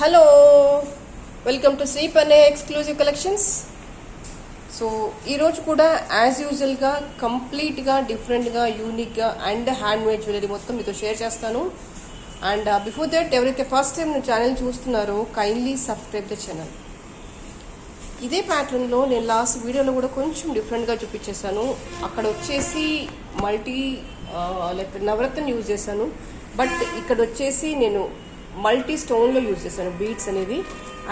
Hello, welcome to Shri పన్నే exclusive collections. So ఈరోజు కూడా యాజ్ యూజువల్గా కంప్లీట్గా డిఫరెంట్గా యూనిక్గా అండ్ హ్యాండ్ మేడ్ జ్యువెలరీ మొత్తం మీతో షేర్ చేస్తాను. అండ్ బిఫోర్ దట్, ఎవరైతే ఫస్ట్ టైం నా ఛానల్ చూస్తున్నారో కైండ్లీ సబ్స్క్రైబ్ ద ఛానల్. ఇదే ప్యాటర్న్లో నేను లాస్ట్ వీడియోలో కూడా కొంచెం డిఫరెంట్గా చూపించేశాను. అక్కడ వచ్చేసి మల్టీ లైక్ నవరత్న యూజ్ చేశాను, బట్ ఇక్కడ వచ్చేసి నేను మల్టీ స్టోన్లో యూజ్ చేశాను బీడ్స్ అనేది.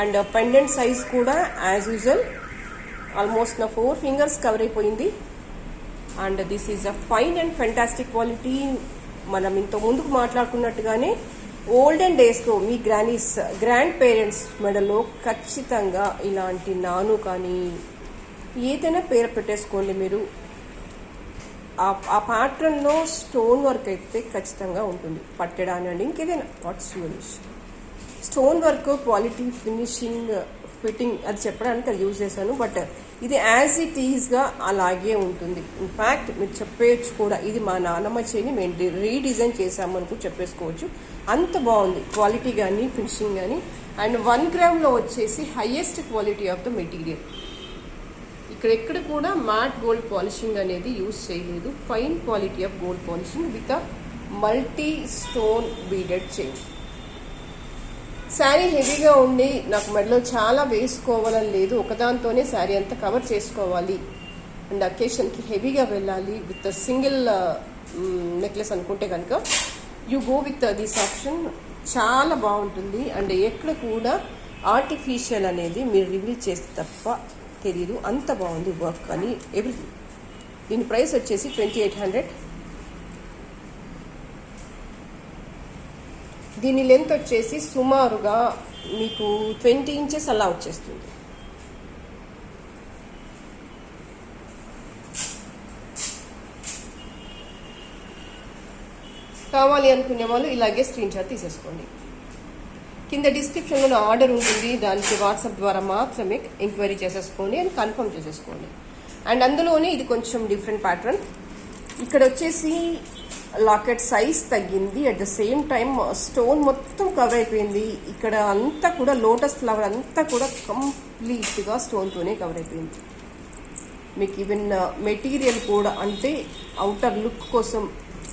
అండ్ పెండెంట్ సైజ్ కూడా యాజ్ యూజువల్ ఆల్మోస్ట్ నా 4 ఫింగర్స్ కవర్ అయిపోయింది. And this is a fine and fantastic quality. మనం ఇంత ముందుకు మాట్లాడుకున్నట్టుగానే ఓల్డెన్ డేస్లో మీ గ్రాండ్ పేరెంట్స్ మెడలో ఖచ్చితంగా ఇలాంటి నాను కానీ ఏదైనా పేరు పెట్టేసుకోండి మీరు. ఆ ప్యాటర్న్లో స్టోన్ వర్క్ అయితే ఖచ్చితంగా ఉంటుంది. పట్టడాని అండి ఇంకేదైనా వాట్స్ యూనిష్ stone work quality finishing fitting అది చెప్పడానికి అది యూజ్ చేశాను. బట్ ఇది యాజ్ ఇట్ ఈజ్గా అలాగే ఉంటుంది. ఇన్ఫ్యాక్ట్ మీరు చెప్పేయచ్చు కూడా, ఇది మా నాన్నమ్మ చేయని మేము రీడిజైన్ చేసామని కూడా చెప్పేసుకోవచ్చు. అంత బాగుంది క్వాలిటీ కానీ ఫినిషింగ్ కానీ. అండ్ 1 గ్రామ్లో వచ్చేసి highest quality of the material. ఇక్కడ కూడా మ్యాట్ గోల్డ్ పాలిషింగ్ అనేది యూజ్ చేయలేదు. Fine quality of gold polishing with a multi stone beaded chain. Sari హెవీగా ఉండి నాకు మెడలో చాలా వేసుకోవాలని లేదు, ఒకదాంతోనే శారీ అంతా కవర్ చేసుకోవాలి అండ్ అకేషన్కి హెవీగా వెళ్ళాలి విత్ సింగిల్ నెక్లెస్ అనుకుంటే కనుక you go with this option. చాలా బాగుంటుంది. అండ్ ఎక్కడ కూడా ఆర్టిఫిషియల్ అనేది మీరు రివీల్ చేస్తే తప్ప తెలియదు, అంత బాగుంది వర్క్ అని ఎవ్రీథింగ్. దీని ప్రైస్ వచ్చేసి 2800. దీని లెంత్ వచ్చేసి సుమారుగా మీకు 20 ఇంచెస్ అలా వచ్చేస్తుంది. కావాలి అనుకునే వాళ్ళు ఇలాగే స్క్రీన్ షాట్ తీసేసుకోండి. కింద డిస్క్రిప్షన్లో నా ఆర్డర్ ఉంటుంది, దానికి వాట్సాప్ ద్వారా మాత్రమే ఎంక్వైరీ చేసేసుకోండి అండ్ కన్ఫర్మ్ చేసేసుకోండి. అండ్ అందులోనే ఇది కొంచెం డిఫరెంట్ ప్యాటర్న్. ఇక్కడ వచ్చేసి లాకెట్ సైజ్ తగ్గింది, at the same time stone మొత్తం కవర్ అయిపోయింది. ఇక్కడ అంతా కూడా లోటస్ ఫ్లవర్ అంతా కూడా కంప్లీట్గా స్టోన్తోనే కవర్ అయిపోయింది. మీకు ఈవెన్ మెటీరియల్ కూడా, అంటే అవుటర్ లుక్ కోసం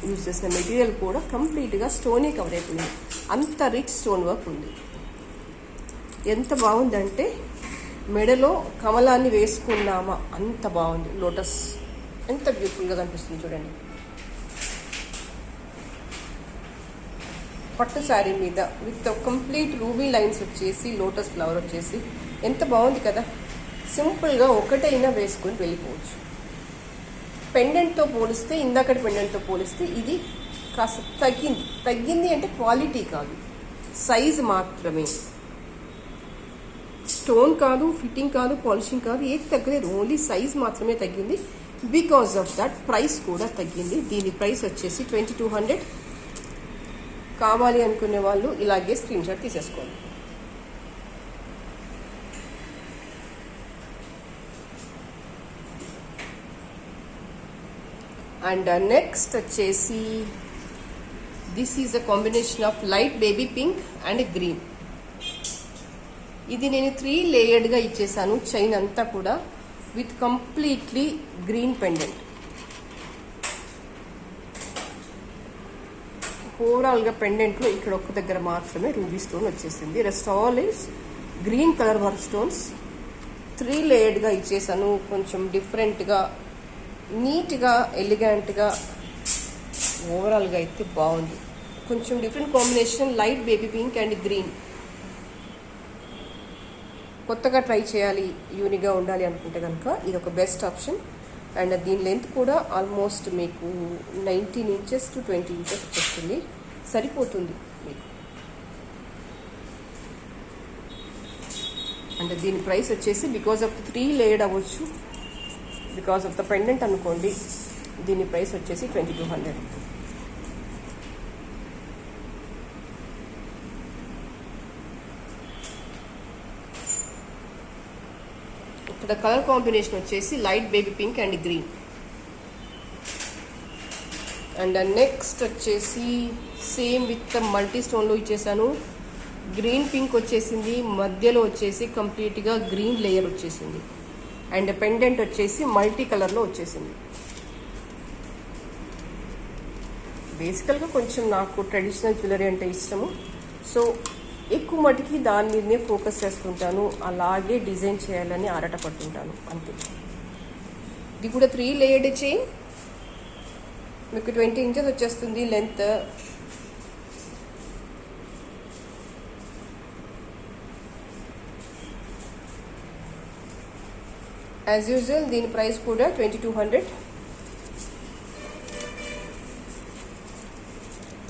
యూజ్ చేసిన మెటీరియల్ కూడా కంప్లీట్గా స్టోనే కవర్ అయిపోయింది. అంత రిచ్ స్టోన్ వర్క్ ఉంది. ఎంత బాగుందంటే మెడలో కమలాన్ని వేసుకున్నామా అంత బాగుంది. లోటస్ ఎంత బ్యూటిఫుల్గా కనిపిస్తుంది చూడండి. పట్టు శారీ మీద విత్ కంప్లీట్ రూబీ లైన్స్ వచ్చేసి లోటస్ ఫ్లవర్ వచ్చేసి ఎంత బాగుంది కదా. సింపుల్గా ఒకటైనా వేసుకొని వెళ్ళిపోవచ్చు. పెండెంట్తో పోలిస్తే, ఇందాకటి పెండెంట్తో పోలిస్తే ఇది కాస్త తగ్గింది అంటే క్వాలిటీ కాదు, సైజ్ మాత్రమే. స్టోన్ కాదు, ఫిట్టింగ్ కాదు, పాలిషింగ్ కాదు, ఏది తగ్గలేదు, ఓన్లీ సైజ్ మాత్రమే తగ్గింది. బికాస్ ఆఫ్ దట్ ప్రైస్ కూడా తగ్గింది. దీని ప్రైస్ వచ్చేసి 2200. కావాలి అనుకునే వాళ్ళు ఇలాగే స్క్రీన్ షాట్ తీసేసుకోండి. అండ్ నెక్స్ట్ వచ్చేసి this is a combination of light baby pink and green. ఇది నేను 3 లేయర్డ్గా ఇచ్చేసాను. చైన్ అంతా కూడా విత్ కంప్లీట్లీ గ్రీన్ పెండెంట్. ఓవరాల్గా పెండెంట్లో ఇక్కడ ఒక్క దగ్గర మాత్రమే రూబీ స్టోన్ వచ్చేసింది. Rest all is green colour work stones. 3 లేయర్డ్గా ఇచ్చేసాను. కొంచెం డిఫరెంట్గా, నీట్గా, ఎలిగెంట్గా, ఓవరాల్గా అయితే బాగుంది. కొంచెం different combination, light baby pink and green. కొత్తగా ట్రై చేయాలి, యూనిక్గా ఉండాలి అనుకుంటే కనుక ఇది ఒక బెస్ట్ ఆప్షన్. అండ్ దీని లెంత్ కూడా ఆల్మోస్ట్ మీకు 19 ఇంచెస్ టు 20 ఇంచెస్ వచ్చేస్తుంది, సరిపోతుంది మీకు. అండ్ దీని ప్రైస్ వచ్చేసి బికాస్ ఆఫ్ 3 లేయర్డ్ అవ్వచ్చు, బికాస్ ఆఫ్ ద పెండెంట్ అనుకోండి, దీని ప్రైస్ వచ్చేసి 2200. ఇక్కడ కలర్ కాంబినేషన్ వచ్చేసి light baby pink and green. And next వచ్చేసి సేమ్ విత్ మల్టీ స్టోన్లో ఇచ్చేసాను. గ్రీన్ పింక్ వచ్చేసింది, మధ్యలో వచ్చేసి కంప్లీట్గా గ్రీన్ లేయర్ వచ్చేసింది. అండ్ పెండెంట్ వచ్చేసి మల్టీ కలర్లో వచ్చేసింది. బేసికల్గా కొంచెం నాకు ట్రెడిషనల్ జ్యువెలరీ అంటే ఇష్టము. సో ఎక్కువ మటుకి దాని మీదనే ఫోకస్ చేస్తుంటాను, అలాగే డిజైన్ చేయాలని ఆరాటపడుతుంటాను అంతే. ఇది కూడా 3 లేయర్డ్ చైన్, మీకు 20 ఇంచెస్ వచ్చేస్తుంది లెంత్. యాజ్ యూజువల్ దీని ప్రైస్ కూడా 2200.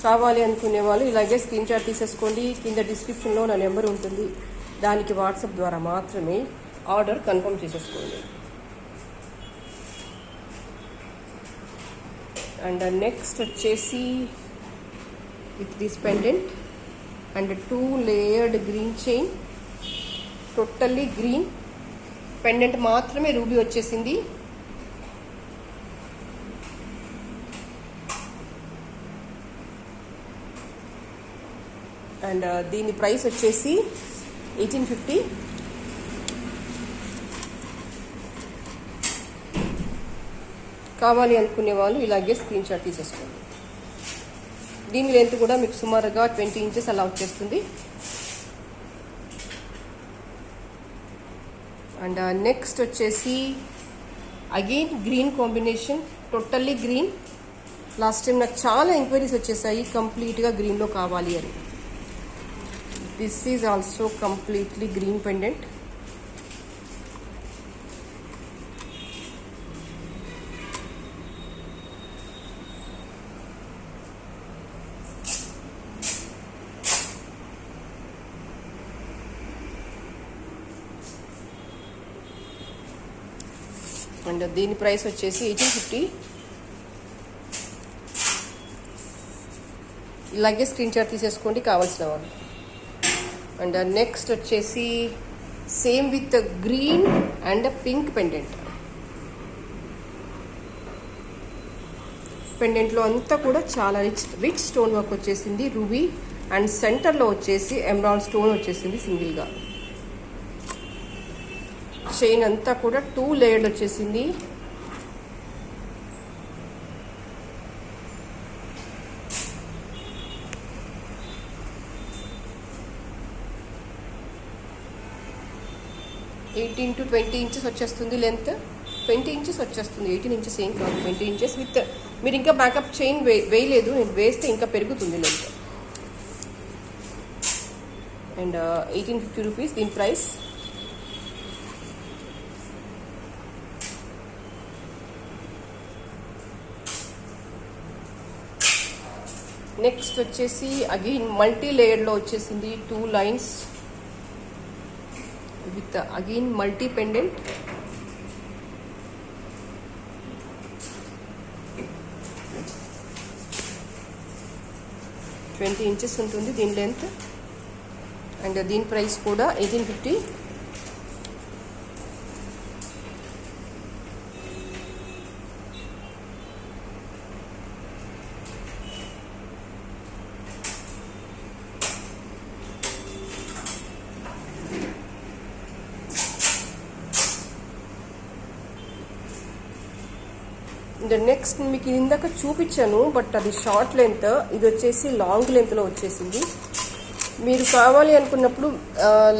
కావాలి అనుకునే వాళ్ళు ఇలాగే స్క్రీన్ షాట్ తీసేసుకోండి. కింద డిస్క్రిప్షన్లో నా నెంబర్ ఉంటుంది, దానికి వాట్సాప్ ద్వారా మాత్రమే ఆర్డర్ కన్ఫర్మ్ చేసేసుకోండి. అండ్ నెక్స్ట్ వచ్చేసి with this pendant and 2 layered green chain, totally green. Pendant మాత్రమే రూబీ వచ్చేసింది. అండ్ దీని ప్రైస్ వచ్చేసి 1850. కావాలి అనుకునే వాళ్ళు ఇలాగే స్క్రీన్ షాట్ తీసేసుకోండి. దీని లెంత్ కూడా మీకు సుమారుగా 20 ఇంచెస్ అలా వచ్చేస్తుంది. అండ్ నెక్స్ట్ వచ్చేసి again green combination, totally green. Last time నాకు చాలా ఎంక్వైరీస్ వచ్చేసాయి కంప్లీట్గా గ్రీన్లో కావాలి అని. This is also completely green pendant. And దీని ప్రైస్ వచ్చేసి 1850. ఇలాగే స్క్రీన్ షాట్ తీసేసుకోండి కావాల్సిన వాళ్ళు. అండ్ నెక్స్ట్ వచ్చేసి same with green and pink pendant. పెండెంట్లో అంతా కూడా చాలా రిచ్ స్టోన్ వర్క్ వచ్చేసింది, రూబీ. అండ్ సెంటర్లో వచ్చేసి ఎమరాల్డ్ స్టోన్ వచ్చేసింది సింగిల్గా. చైన్ అంతా కూడా 2 లేయర్లు వచ్చేసింది. ఎయిటీన్ టు 20 ఇంచెస్ వచ్చేస్తుంది లెంత్. 20 ఇంచెస్ వచ్చేస్తుంది, 18 ఇంచెస్ ఏం కాదు, 20 ఇంచెస్ విత్. మీరు ఇంకా బ్యాకప్ చైన్ వేయలేదు, నేను వేస్తే ఇంకా పెరుగుతుంది లెంత్. అండ్ 1850 రూపీస్ దీని ప్రైస్. నెక్స్ట్ వచ్చేసి అగైన్ మల్టీ లేయర్లో వచ్చేసింది, 2 lines with again multi pendant. Twenty inches ఉంటుంది దీని లెంత్. అండ్ దీని ప్రైస్ కూడా 1850. నెక్స్ట్ మీకు ఇందాక చూపించాను, బట్ అది షార్ట్ లెంత్, ఇది వచ్చేసి లాంగ్ లెంత్లో వచ్చేసింది. మీరు కావాలి అనుకున్నప్పుడు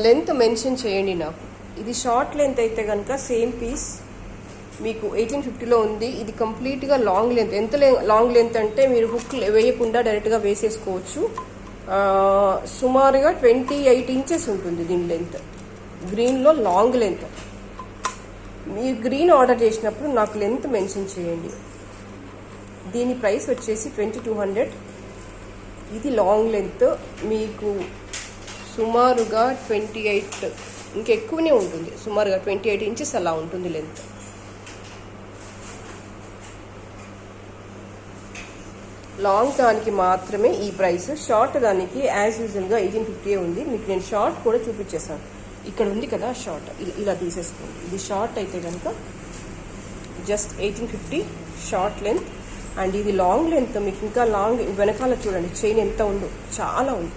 లెంత్ మెన్షన్ చేయండి నాకు. ఇది షార్ట్ లెంత్ అయితే కనుక సేమ్ పీస్ మీకు 1850లో ఉంది. ఇది కంప్లీట్గా లాంగ్ లెంత్. ఎంత లాంగ్ లెంత్ అంటే మీరు హుక్ వేయకుండా డైరెక్ట్గా వేసేసుకోవచ్చు. సుమారుగా 28 ఇంచెస్ ఉంటుంది దీని లెంత్. గ్రీన్లో లాంగ్ లెంత్. మీరు గ్రీన్ ఆర్డర్ చేసినప్పుడు నాకు లెంత్ మెన్షన్ చేయండి. దీని ప్రైస్ వచ్చేసి 2200. ఇది లాంగ్ లెంత్, మీకు సుమారుగా 28, ఇంకెక్కువనే ఉంటుంది, సుమారుగా 28 ఇంచెస్ అలా ఉంటుంది లెంత్. లాంగ్ దానికి మాత్రమే ఈ ప్రైస్. షార్ట్ దానికి యాజ్ యూజువల్గా 1850 ఉంది. మీకు నేను షార్ట్ కూడా చూపించేసాను, ఇక్కడ ఉంది కదా షార్ట్, ఇలా తీసేసుకోండి. ఇది షార్ట్ అయితే కనుక జస్ట్ 1850 షార్ట్ లెంత్. అండ్ ఇది లాంగ్ లెంత్, మీకు ఇంకా లాంగ్. వెనకాల చూడండి చైన్ ఎంత ఉందో, చాలా ఉంది.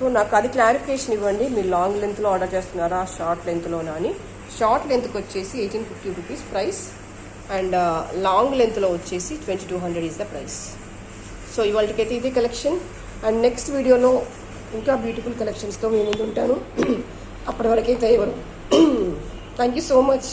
సో నాకు అది క్లారిఫికేషన్ ఇవ్వండి, మీరు లాంగ్ లెంత్లో ఆర్డర్ చేస్తున్నారా షార్ట్ లెంత్లోనా అని. షార్ట్ లెంత్కి వచ్చేసి 1850 రూపీస్ ప్రైస్, అండ్ లాంగ్ లెంత్లో వచ్చేసి 2200 ఈజ్ ద ప్రైస్. సో ఇవాళకైతే ఇదే కలెక్షన్, అండ్ నెక్స్ట్ వీడియోలో ఇంకా బ్యూటిఫుల్ కలెక్షన్స్తో మేము ముందు ఉంటాను. అప్పటి వరకైతే ఎవరు థ్యాంక్ యూ సో మచ్.